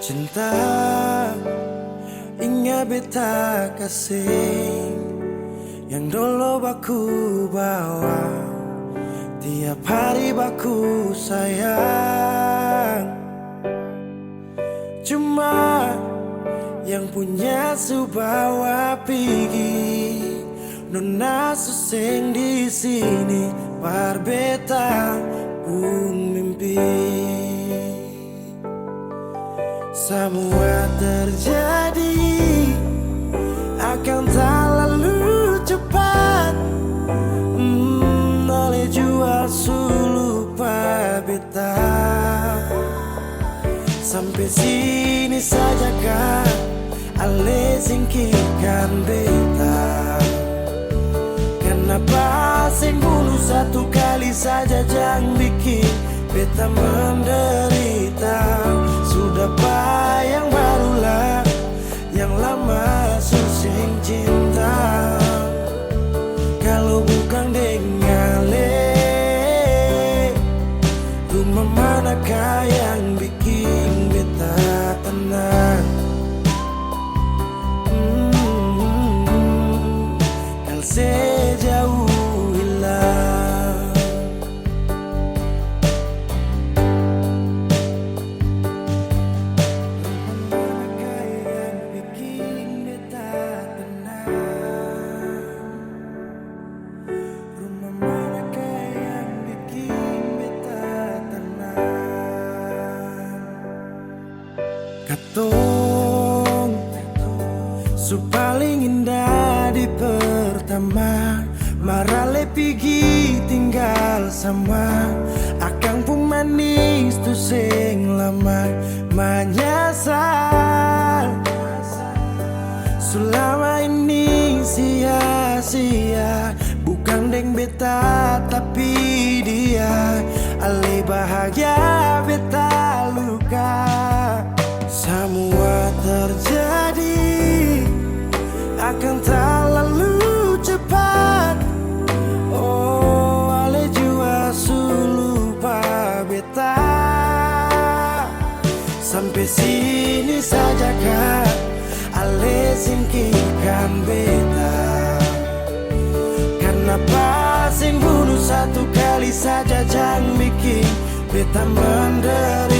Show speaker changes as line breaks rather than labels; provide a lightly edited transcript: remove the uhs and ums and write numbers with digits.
Cinta ingat beta kasih yang dulu baku bawa, tiap hari baku sayang. Cuma yang punya subawa pigi nona suseng di sini par beta pun mimpi. Semua terjadi akan tak lalu cepat, oleh jual lupa beta. Sampai sini saja kan ale singkirkan beta. Kenapa sing bunuh satu kali saja jangan bikin beta menderita. Sudah yang barulah yang lama susing cinta. Kalau bukan dengan rumah manakah yang bikin beta tenang? Kalau sejauh hilang. Katong su paling indah di pertama, marale pigi tinggal sama. Akang pun manis tu sing lama menyasar. Selama ini sia-sia, bukan deng beta tapi dia. Ale bahagia beta luka. Semua terjadi akan tak lalu cepat. Oh, ale jua lupa beta. Sampai sini saja kan ale singkirkan beta. Kenapa sing bunuh satu kali saja jangan bikin beta menderita.